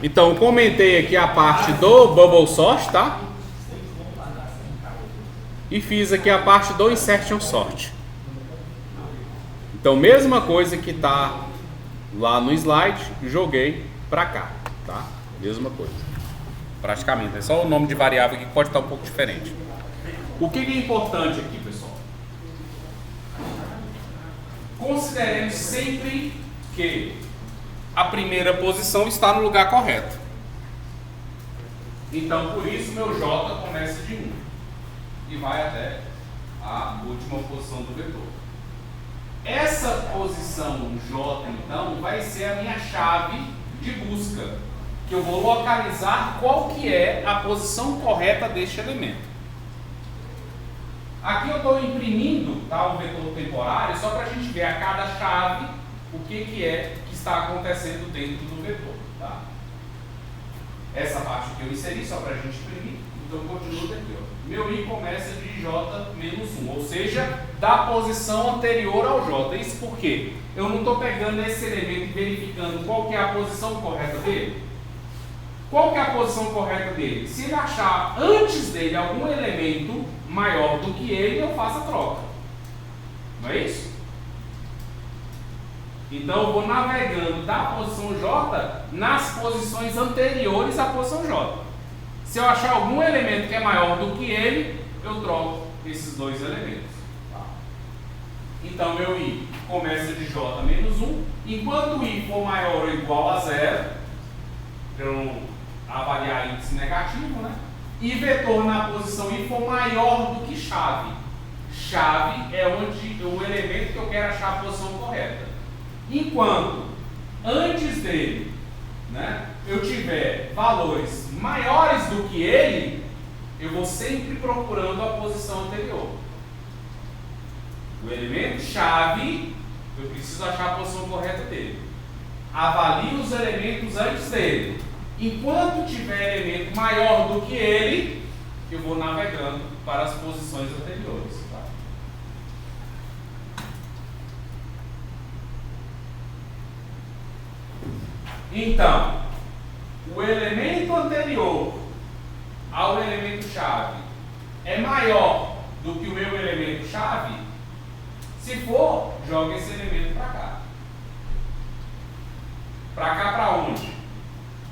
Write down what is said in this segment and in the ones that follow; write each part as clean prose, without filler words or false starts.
Então, comentei aqui a parte do Bubble Sort, tá? E fiz aqui a parte do Insertion Sort. Então, mesma coisa que tá lá no slide, joguei para cá, tá? Mesma coisa. Praticamente, é só o nome de variável aqui que pode estar um pouco diferente. O que é importante aqui, pessoal? Consideremos sempre que a primeira posição está no lugar correto. Então, por isso, meu J começa de 1 e vai até a última posição do vetor. Essa posição J, então, vai ser a minha chave de busca, que eu vou localizar qual que é a posição correta deste elemento. Aqui eu estou imprimindo, tá, um vetor temporário só para a gente ver a cada chave o que é que está acontecendo dentro do vetor. Tá? Essa parte que eu inseri só para a gente imprimir, então continuo daqui. Ó. Meu I começa de J-1, ou seja, da posição anterior ao J. Isso por quê? Eu não estou pegando esse elemento e verificando qual que é a posição correta dele. Qual que é a posição correta dele? Se ele achar antes dele algum elemento maior do que ele, eu faço a troca. Não é isso? Então eu vou navegando da posição J nas posições anteriores à posição J. Se eu achar algum elemento que é maior do que ele, eu troco esses dois elementos. Tá? Então meu I começa de J menos 1. Enquanto o I for maior ou igual a 0, então avaliar índice negativo, né? E vetor na posição I for maior do que chave. Chave é onde o elemento que eu quero achar a posição correta. Enquanto antes dele, né, eu tiver valores maiores do que ele, eu vou sempre procurando a posição anterior. O elemento chave, eu preciso achar a posição correta dele. Avalio os elementos antes dele. Enquanto tiver elemento maior do que ele, eu vou navegando para as posições anteriores. Tá? Então, o elemento anterior ao elemento chave é maior do que o meu elemento chave? Se for, joga esse elemento para cá. Para cá para onde?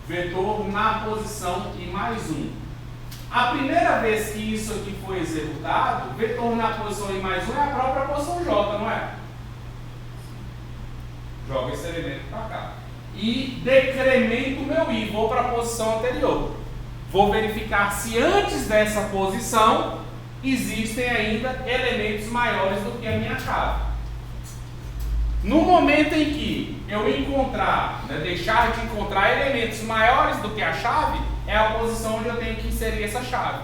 Vetor na posição I mais 1. A primeira vez que isso aqui foi executado, vetor na posição I mais 1 é a própria posição J, não é? Joga esse elemento para cá. E decremento o meu I, vou para a posição anterior. Vou verificar se antes dessa posição existem ainda elementos maiores do que a minha chave. No momento em que eu encontrar, né, deixar de encontrar elementos maiores do que a chave, é a posição onde eu tenho que inserir essa chave.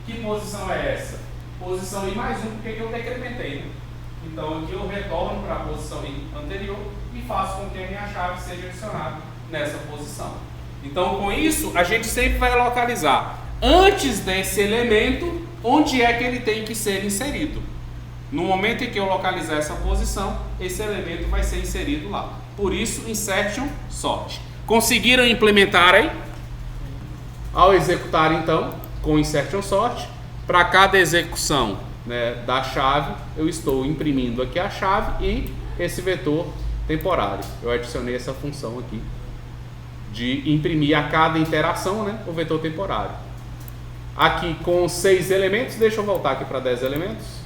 Que posição é essa? Posição I mais 1, porque eu decrementei. Né? Então aqui eu retorno para a posição I anterior e faço com que a minha chave seja adicionada nessa posição. Então com isso a gente sempre vai localizar antes desse elemento onde é que ele tem que ser inserido. No momento em que eu localizar essa posição, esse elemento vai ser inserido lá. Por isso, Insertion Sort. Conseguiram implementar aí? Ao executar, então, com Insertion Sort, para cada execução, né, da chave, eu estou imprimindo aqui a chave e esse vetor temporário. Eu adicionei essa função aqui de imprimir a cada interação, né, o vetor temporário. Aqui com 6 elementos, deixa eu voltar aqui para 10 elementos.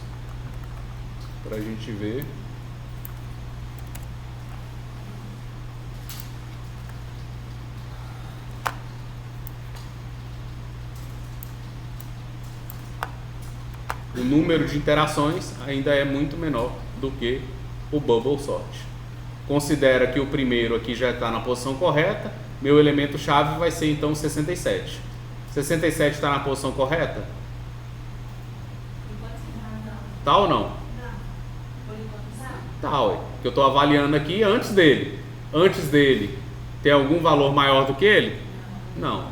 Para a gente ver. O número de interações ainda é muito menor do que o Bubble Sort. Considera que o primeiro aqui já está na posição correta. Meu elemento chave vai ser então 67. 67 está na posição correta? Tá ou não? Tá, ué. Que eu estou avaliando aqui antes dele. Antes dele, tem algum valor maior do que ele? Não.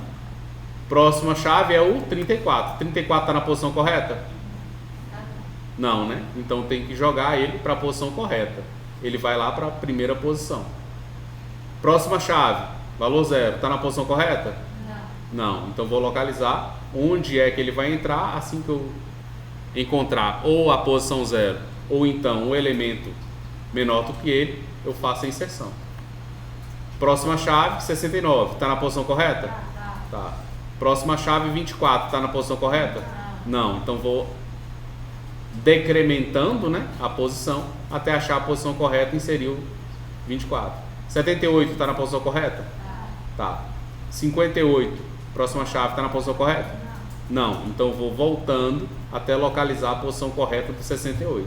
Próxima chave é o 34. 34 está na posição correta? Não, né? Então tem que jogar ele para a posição correta. Ele vai lá para a primeira posição. Próxima chave. Valor 0. Está na posição correta? Não. Então vou localizar onde é que ele vai entrar assim que eu encontrar ou a posição 0 ou então o elemento menor do que ele, eu faço a inserção. Próxima chave, 69. Está na posição correta? Tá. Próxima chave, 24. Está na posição correta? Não. Então vou decrementando, né, a posição até achar a posição correta e inserir o 24. 78 está na posição correta? Tá. 58, próxima chave, está na posição correta? Não. Então vou voltando até localizar a posição correta do 68.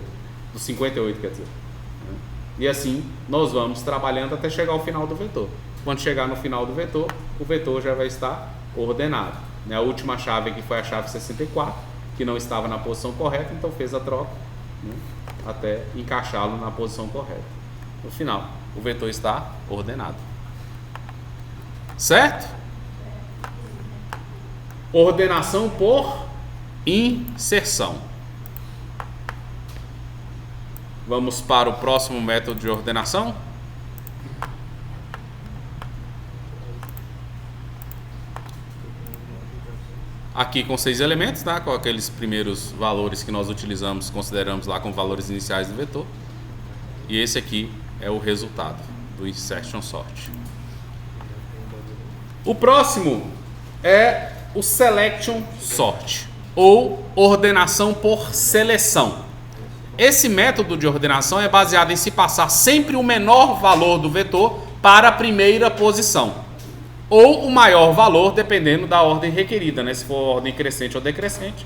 Do 58, quer dizer. E assim nós vamos trabalhando até chegar ao final do vetor. Quando chegar no final do vetor, o vetor já vai estar ordenado. A última chave aqui foi a chave 64, que não estava na posição correta, então fez a troca, né, até encaixá-lo na posição correta. No final, o vetor está ordenado. Certo? Ordenação por inserção. Vamos para o próximo método de ordenação. Aqui com 6 elementos, tá? Com aqueles primeiros valores que nós utilizamos, consideramos lá como valores iniciais do vetor. E esse aqui é o resultado do insertion sort. O próximo é o selection sort, ou ordenação por seleção. Esse método de ordenação é baseado em se passar sempre o menor valor do vetor para a primeira posição, ou o maior valor, dependendo da ordem requerida, né? Se for ordem crescente ou decrescente.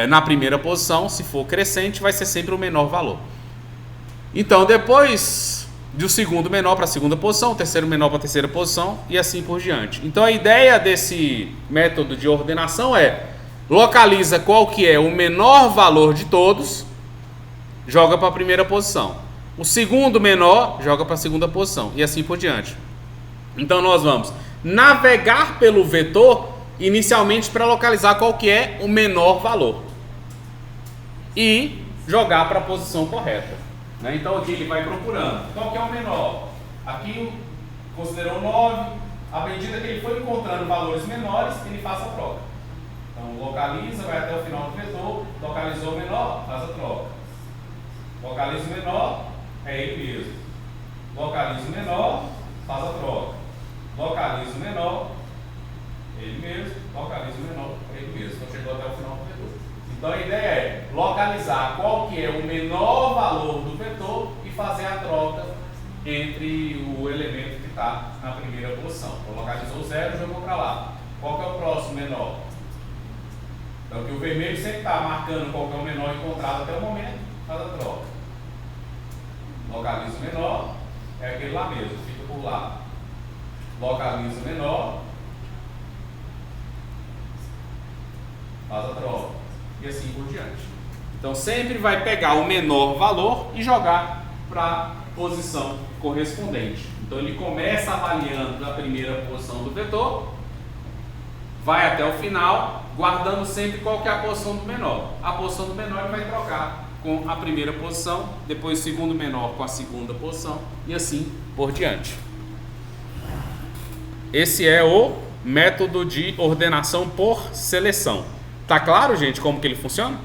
Na primeira posição, se for crescente, vai ser sempre o menor valor. Então, depois do segundo menor para a segunda posição, o terceiro menor para a terceira posição e assim por diante. Então, a ideia desse método de ordenação é: localiza qual que é o menor valor de todos, joga para a primeira posição. O segundo menor, joga para a segunda posição e assim por diante. Então nós vamos navegar pelo vetor inicialmente para localizar qual que é o menor valor e jogar para a posição correta, né? Então aqui ele vai procurando qual que é o menor. Aqui considerou 9. À medida que ele for encontrando valores menores, ele faz a troca. Então localiza, vai até o final do vetor, localizou o menor, faz a troca. Localiza o menor, é ele mesmo. Localiza o menor, faz a troca. Localiza o menor, ele mesmo. Localiza o menor, ele mesmo. Então chegou até o final do vetor. Então a ideia é localizar qual que é o menor valor do vetor e fazer a troca entre o elemento que está na primeira posição. Então localizou 0, jogou para lá. Qual que é o próximo menor? Então aqui o vermelho sempre está marcando qual que é o menor encontrado até o momento, faz a troca. Localiza o menor, é aquele lá mesmo, fica por lá. Localiza o menor, faz a troca e assim por diante. Então sempre vai pegar o menor valor e jogar para a posição correspondente. Então ele começa avaliando a primeira posição do vetor, vai até o final, guardando sempre qual que é a posição do menor. A posição do menor ele vai trocar com a primeira posição, depois o segundo menor com a segunda posição e assim por diante. Esse é o método de ordenação por seleção. Tá claro, gente, como que ele funciona?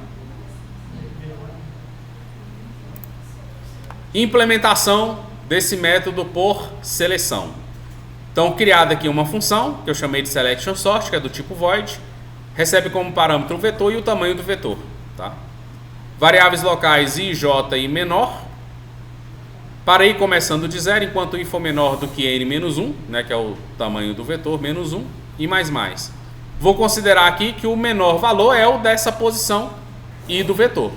Implementação desse método por seleção. Então, criada aqui uma função, que eu chamei de selection sort, que é do tipo void, recebe como parâmetro o vetor e o tamanho do vetor. Tá? Variáveis locais i, j e menor. Para i começando de 0, enquanto i for menor do que n-1, né, que é o tamanho do vetor, menos 1, e mais. Vou considerar aqui que o menor valor é o dessa posição i do vetor.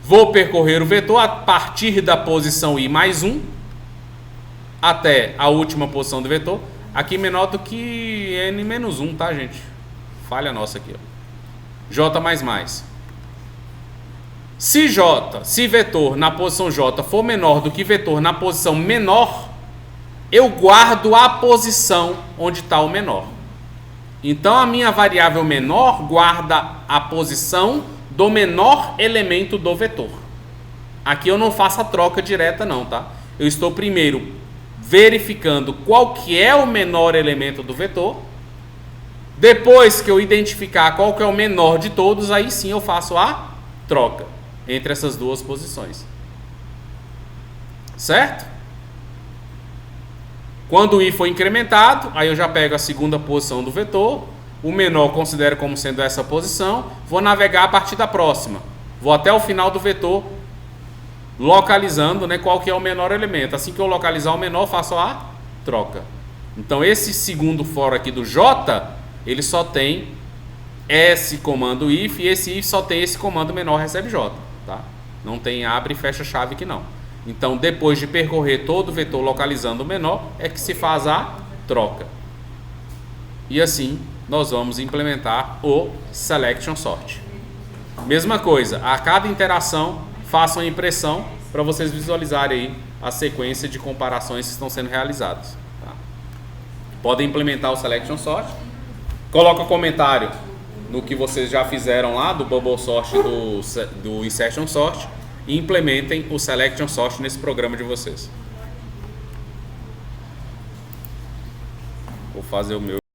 Vou percorrer o vetor a partir da posição i mais 1 até a última posição do vetor, aqui menor do que n-1, tá, gente? Falha nossa aqui, ó. J mais. Se vetor na posição j for menor do que vetor na posição menor, eu guardo a posição onde está o menor. Então a minha variável menor guarda a posição do menor elemento do vetor. Aqui eu não faço a troca direta não, tá? Eu estou primeiro verificando qual que é o menor elemento do vetor. Depois que eu identificar qual que é o menor de todos, aí sim eu faço a troca entre essas duas posições. Certo? Quando o i for incrementado, aí eu já pego a segunda posição do vetor, o menor considero como sendo essa posição, vou navegar a partir da próxima. Vou até o final do vetor, localizando, né, qual que é o menor elemento. Assim que eu localizar o menor, faço a troca. Então esse segundo for aqui do J, ele só tem esse comando if, e esse if só tem esse comando menor recebe J. Tá? Não tem abre e fecha chave aqui não. Então depois de percorrer todo o vetor localizando o menor, é que se faz a troca. E assim nós vamos implementar o Selection Sort. Mesma coisa, a cada interação façam a impressão para vocês visualizarem aí a sequência de comparações que estão sendo realizadas. Tá? Podem implementar o Selection Sort. Coloca comentário no que vocês já fizeram lá do Bubble Sort do Insertion Sort e implementem o Selection Sort nesse programa de vocês. Vou fazer o meu.